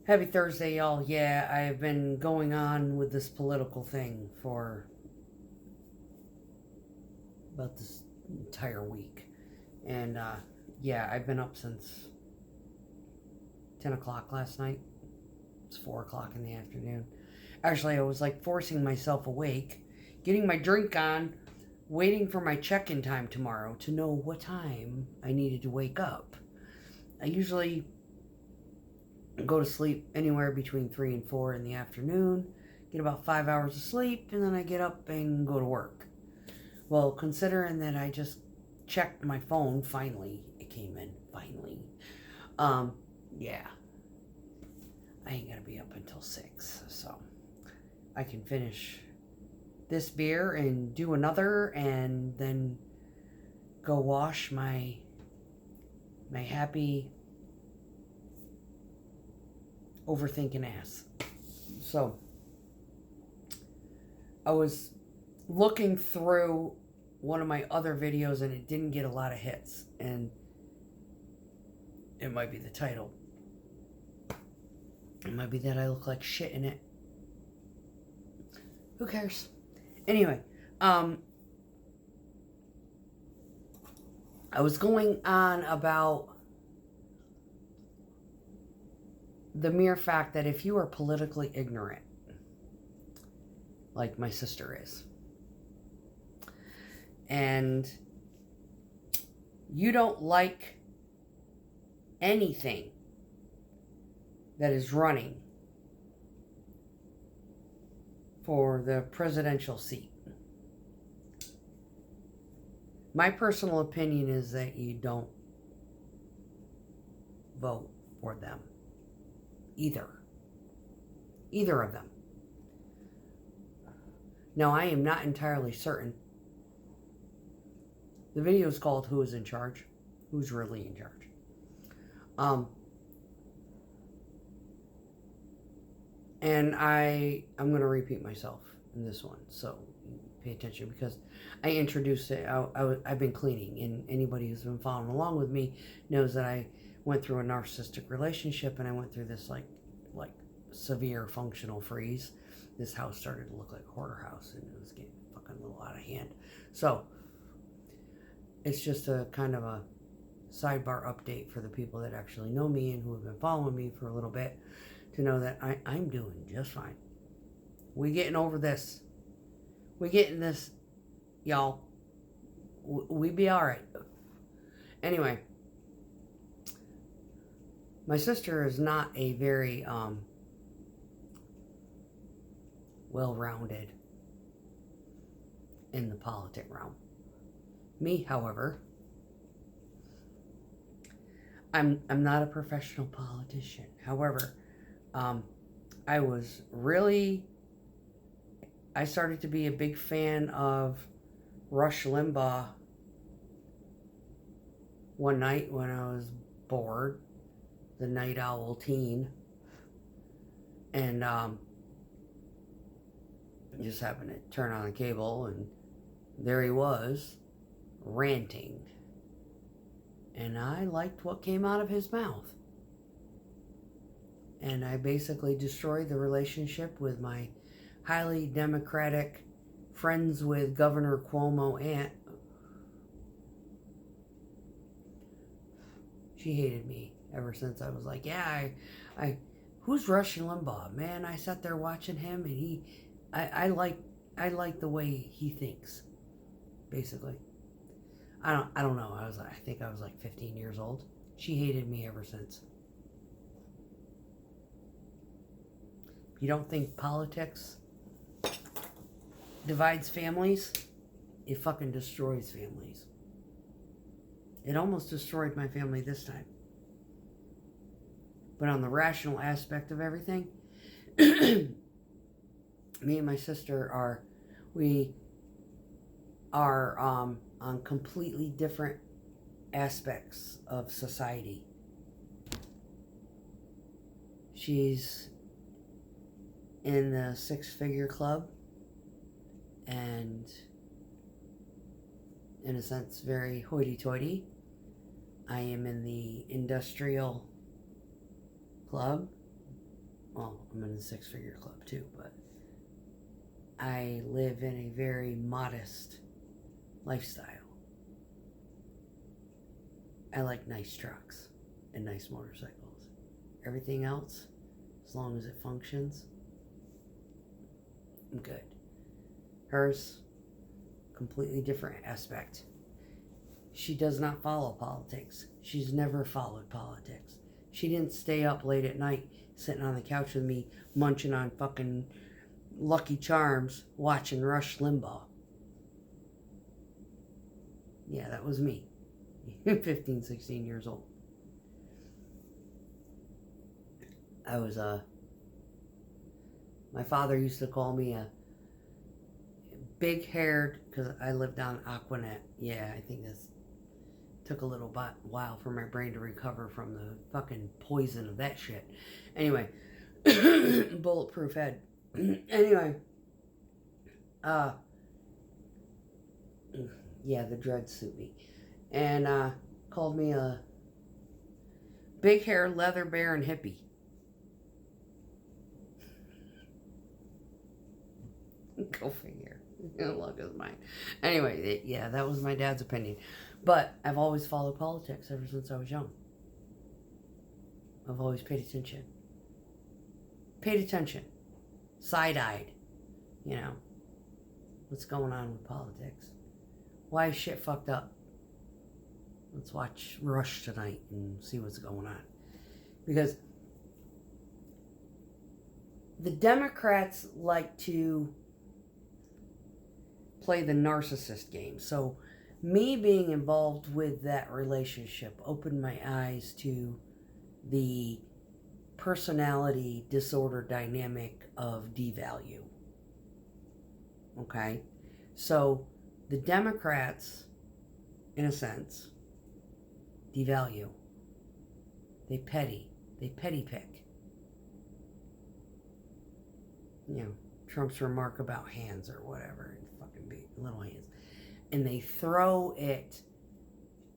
Happy Thursday, y'all. Yeah, I have been going on with this political thing for about this entire week. And yeah, I've been up since 10 o'clock last night. It's 4 o'clock in the afternoon. Actually, I was like forcing myself awake, getting my drink on, waiting for my check in time tomorrow to know what time I needed to wake up. I usually go to sleep anywhere between 3 and 4 in the afternoon, get about 5 hours of sleep, and then I get up and go to work. Well, considering that I just checked my phone, finally, it came in, finally. Um, yeah, I ain't gonna be up until 6, so I can finish this beer and do another and then go wash my happy overthinking ass. So I was looking through one of my other videos and it didn't get a lot of hits, and it might be the title. It might be that I look like shit in it. Who cares? Anyway, I was going on about the mere fact that if you are politically ignorant, like my sister is, and you don't like anything that is running for the presidential seat, my personal opinion is that you don't vote for them. Either of them. Now, I am not entirely certain. The video is called Who is in Charge? Who's really in charge? And I'm going to repeat myself in this one, so pay attention, because I introduced it. I've been cleaning, and anybody who's been following along with me knows that I went through a narcissistic relationship, and I went through this like severe functional freeze. This house started to look like a hoarder house, and it was getting fucking a little out of hand. So it's just a kind of a sidebar update for the people that actually know me and who have been following me for a little bit, to know that I'm doing just fine. We getting over this. We getting this, y'all. We be all right. Anyway, my sister is not a very well-rounded in the politic realm. Me, however, I'm not a professional politician. However, I started to be a big fan of Rush Limbaugh one night when I was bored, the night owl teen, and just happened to turn on the cable, and there he was, ranting. And I liked what came out of his mouth. And I basically destroyed the relationship with my highly democratic, friends with Governor Cuomo aunt. She hated me ever since I was like, yeah, who's Rush Limbaugh? Man, I sat there watching him, and I like the way he thinks, basically. I don't know. I think I was like 15 years old. She hated me ever since. If you don't think politics divides families, it fucking destroys families. It almost destroyed my family this time. But on the rational aspect of everything, me and my sister are on completely different aspects of society. She's in the six-figure club, and in a sense very hoity-toity. I am in the industrial club, well, I'm in the six-figure club too, but I live in a very modest lifestyle. I like nice trucks and nice motorcycles. Everything else, as long as it functions, I'm good. Hers, completely different aspect. She does not follow politics. She's never followed politics. She didn't stay up late at night sitting on the couch with me munching on fucking Lucky Charms watching Rush Limbaugh. Yeah, that was me. 15, 16 years old. I was, my father used to call me a big-haired, because I lived on Aquanet. Yeah, I think this took a little while for my brain to recover from the fucking poison of that shit. Anyway, bulletproof head. Anyway, yeah, the dreads suit me. And called me a big hair, leather baron hippie. Go figure. Luck is mine. Anyway, yeah, that was my dad's opinion. But I've always followed politics ever since I was young. I've always paid attention. Side-eyed. You know, what's going on with politics? Why is shit fucked up? Let's watch Rush tonight and see what's going on. Because the Democrats like to play the narcissist game. So me being involved with that relationship opened my eyes to the personality disorder dynamic of devalue. Okay? So the Democrats, in a sense, devalue. They petty pick. You know, Trump's remark about hands or whatever, fucking big little hands. And they throw it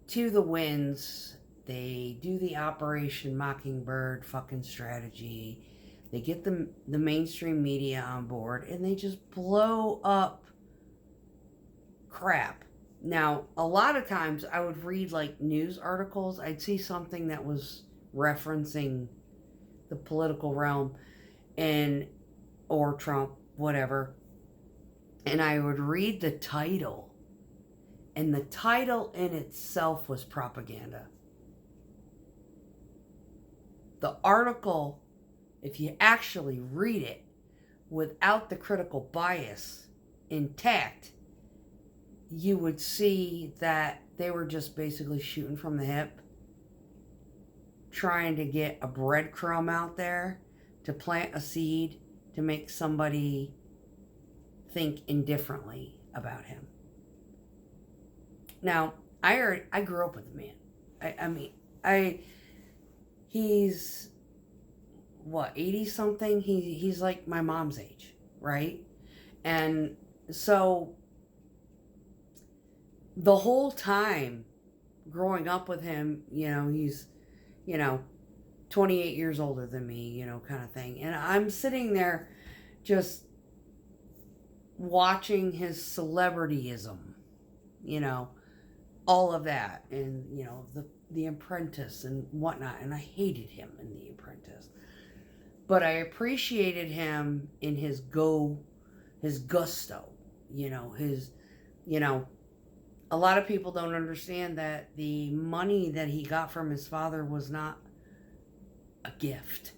to the winds. They do the Operation Mockingbird fucking strategy. They get the mainstream media on board and they just blow up crap. Now, a lot of times I would read like news articles. I'd see something that was referencing the political realm or Trump, whatever. And I would read the title. And the title in itself was propaganda. The article, if you actually read it without the critical bias intact, you would see that they were just basically shooting from the hip, trying to get a breadcrumb out there to plant a seed to make somebody think indifferently about him. Now, I grew up with the man. He's what, 80 something? He's like my mom's age, right? And so the whole time growing up with him, you know, he's, 28 years older than me, kind of thing. And I'm sitting there just watching his celebrityism, all of that. And, the Apprentice and whatnot. And I hated him in The Apprentice. But I appreciated him in his gusto, a lot of people don't understand that the money that he got from his father was not a gift.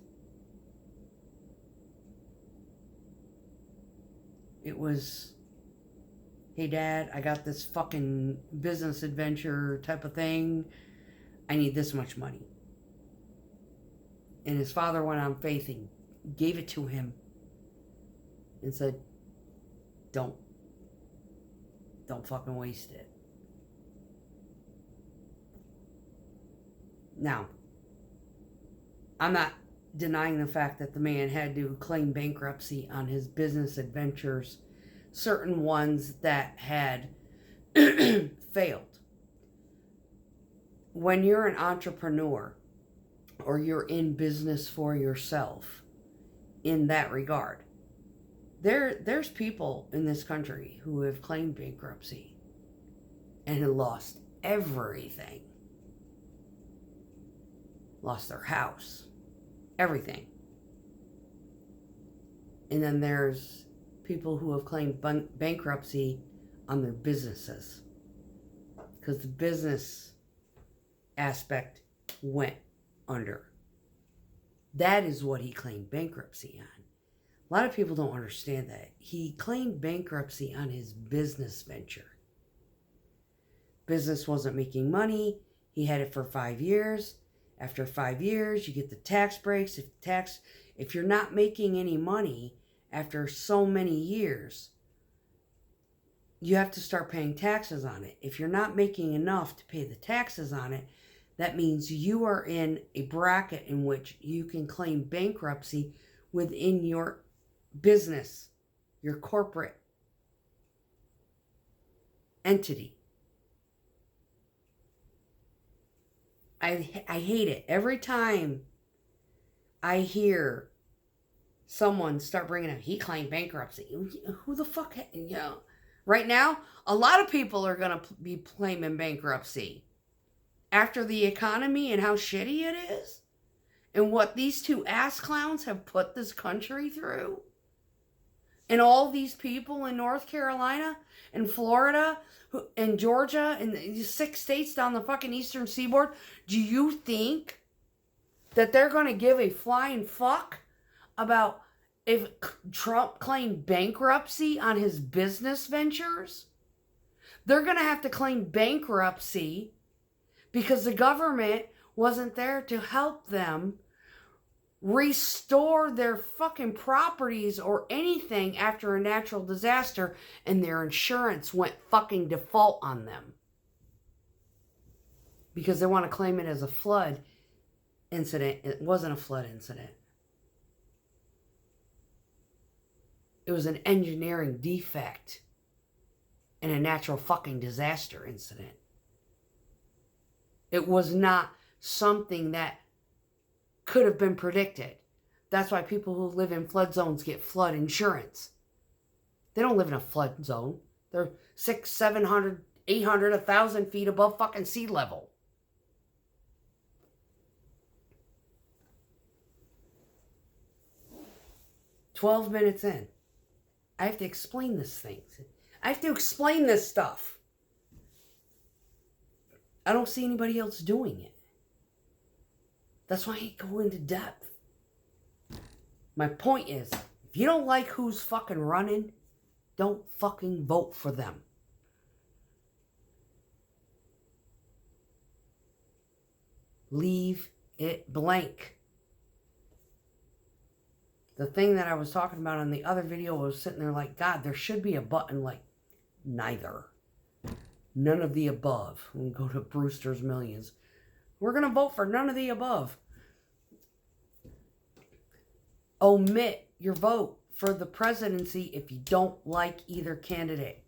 It was, hey Dad, I got this fucking business adventure type of thing. I need this much money. And his father went on faith and gave it to him and said, don't fucking waste it. Now, I'm not denying the fact that the man had to claim bankruptcy on his business adventures, certain ones that had failed. When you're an entrepreneur or you're in business for yourself, in that regard. There's people in this country who have claimed bankruptcy and have lost everything. Lost their house, everything. And then there's people who have claimed bankruptcy on their businesses because the business aspect went under. That is what he claimed bankruptcy on. A lot of people don't understand that. He claimed bankruptcy on his business venture. Business wasn't making money. He had it for 5 years. After 5 years, you get the tax breaks. If you're not making any money after so many years, you have to start paying taxes on it. If you're not making enough to pay the taxes on it, that means you are in a bracket in which you can claim bankruptcy within your business, your corporate entity. I hate it. Every time I hear someone start bringing up, he claimed bankruptcy. Who the fuck, right now, a lot of people are going to be claiming bankruptcy after the economy and how shitty it is and what these two ass clowns have put this country through. And all these people in North Carolina and Florida and Georgia and the 6 states down the fucking eastern seaboard, do you think that they're going to give a flying fuck about if Trump claimed bankruptcy on his business ventures? They're going to have to claim bankruptcy because the government wasn't there to help them restore their fucking properties or anything after a natural disaster, and their insurance went fucking default on them because they want to claim it as a flood incident. It wasn't a flood incident. It was an engineering defect and a natural fucking disaster incident. It was not something that could have been predicted. That's why people who live in flood zones get flood insurance. They don't live in a flood zone. They're 600, 700, 800, 1,000 feet above fucking sea level. "12 minutes in. I have to explain this thing. I have to explain this stuff. I don't see anybody else doing it. That's why I go into depth. My point is, if you don't like who's fucking running, don't fucking vote for them. Leave it blank. The thing that I was talking about on the other video was sitting there like, God, there should be a button like neither. None of the above. We go to Brewster's Millions. We're going to vote for none of the above. Omit your vote for the presidency if you don't like either candidate.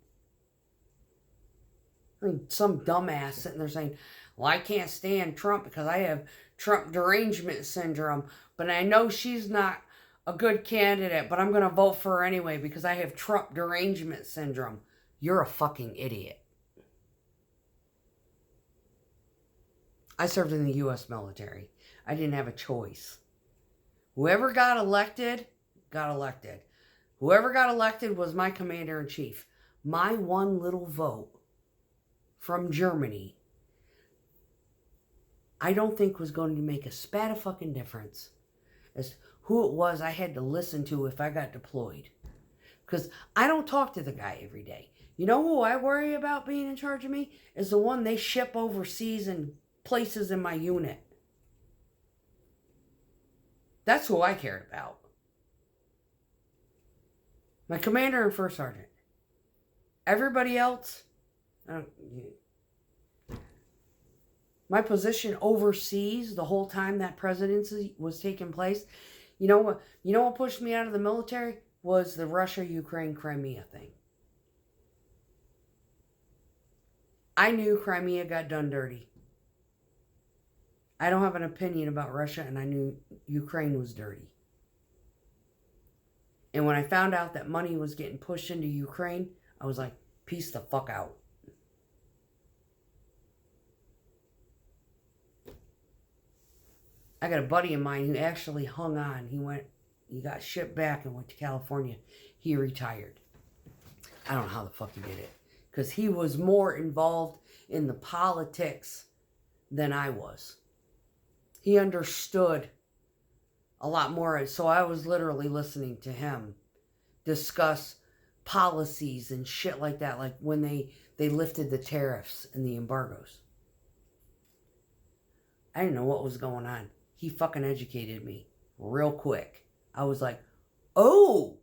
Some dumbass sitting there saying, well, I can't stand Trump because I have Trump derangement syndrome, but I know she's not a good candidate, but I'm going to vote for her anyway because I have Trump derangement syndrome. You're a fucking idiot. I served in the U.S. military. I didn't have a choice. Whoever got elected, got elected. Whoever got elected was my commander-in-chief. My one little vote from Germany, I don't think was going to make a spat of fucking difference as who it was I had to listen to if I got deployed. Because I don't talk to the guy every day. You know who I worry about being in charge of me? Is the one they ship overseas and places in my unit. That's who I cared about. My commander and first sergeant. Everybody else, my position overseas the whole time that presidency was taking place. You know what pushed me out of the military? Was the Russia-Ukraine-Crimea thing. I knew Crimea got done dirty. I don't have an opinion about Russia, and I knew Ukraine was dirty. And when I found out that money was getting pushed into Ukraine, I was like, peace the fuck out. I got a buddy of mine who actually hung on. He got shipped back and went to California. He retired. I don't know how the fuck he did it. Because he was more involved in the politics than I was. He understood a lot more. So I was literally listening to him discuss policies and shit like that. Like when they lifted the tariffs and the embargoes. I didn't know what was going on. He fucking educated me real quick. I was like, oh,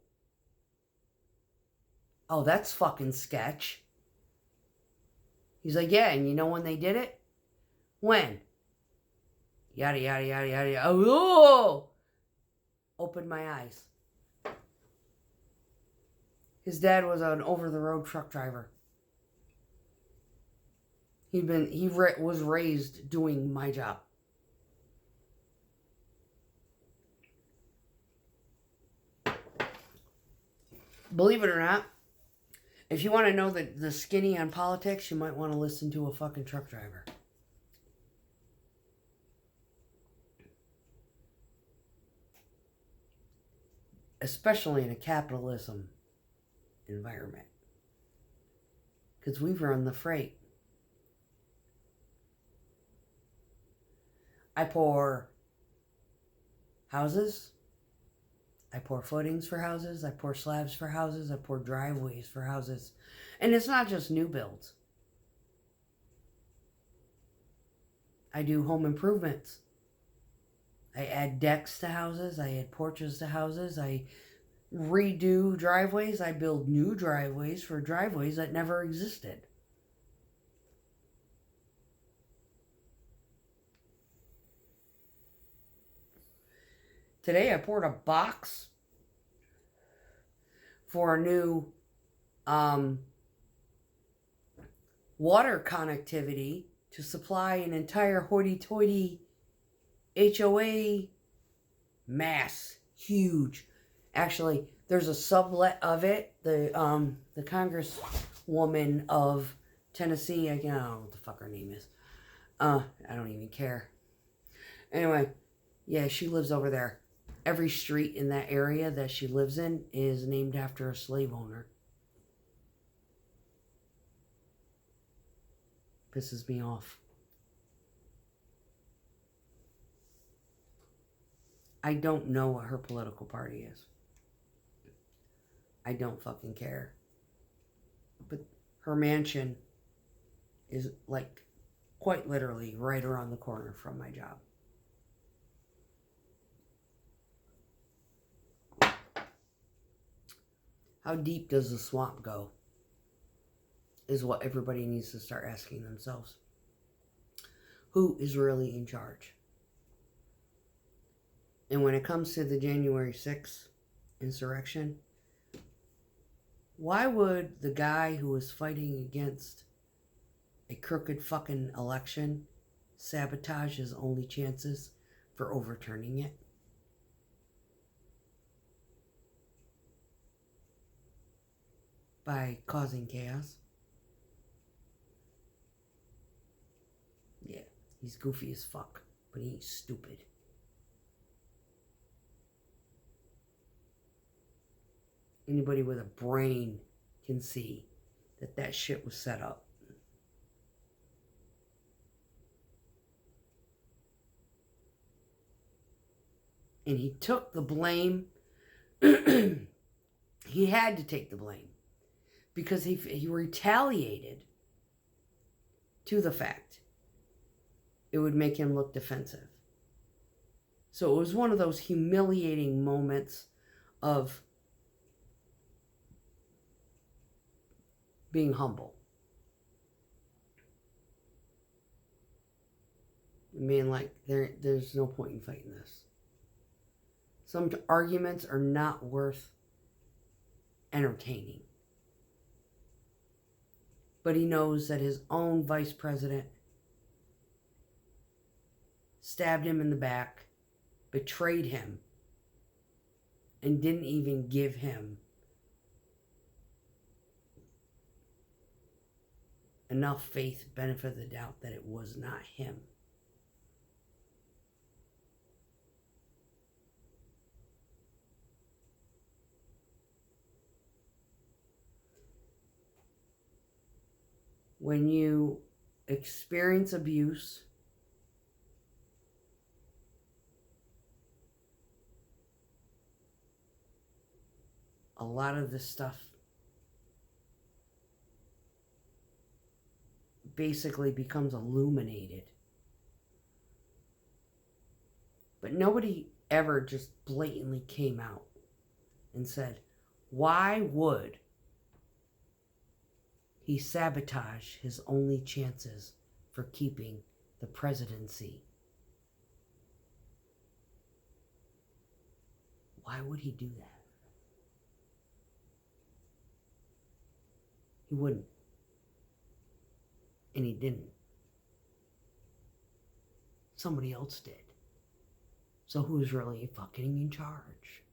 that's fucking sketch. He's like, yeah, and you know when they did it? When? Yada, yada, yada, yada, yada. Oh! Opened my eyes. His dad was an over-the-road truck driver. He was raised doing my job. Believe it or not, if you want to know the skinny on politics, you might want to listen to a fucking truck driver. Especially in a capitalism environment. Because we run the freight. I pour houses. I pour footings for houses. I pour slabs for houses. I pour driveways for houses. And it's not just new builds. I do home improvements. I add decks to houses. I add porches to houses. I redo driveways. I build new driveways for driveways that never existed. Today I poured a box for a new water connectivity to supply an entire hoity-toity HOA mass. Huge. Actually, there's a sublet of it. The Congresswoman of Tennessee, I don't know what the fuck her name is. I don't even care. Anyway, yeah, she lives over there. Every street in that area that she lives in is named after a slave owner. Pisses me off. I don't know what her political party is. I don't fucking care. But her mansion is like quite literally right around the corner from my job. How deep does the swamp go? Is what everybody needs to start asking themselves. Who is really in charge? And when it comes to the January 6th insurrection, why would the guy who was fighting against a crooked fucking election sabotage his only chances for overturning it? By causing chaos? Yeah, he's goofy as fuck, but he ain't stupid. Anybody with a brain can see that that shit was set up. And he took the blame. He had to take the blame. Because he retaliated to the fact it would make him look defensive. So it was one of those humiliating moments of being humble. I mean, like, there's no point in fighting this. Some arguments are not worth entertaining. But he knows that his own vice president stabbed him in the back, betrayed him, and didn't even give him enough faith, benefit of the doubt, that it was not him. When you experience abuse, a lot of this stuff basically becomes illuminated. But nobody ever just blatantly came out and said, why would he sabotage his only chances for keeping the presidency? Why would he do that? He wouldn't. And he didn't. Somebody else did. So who's really fucking in charge?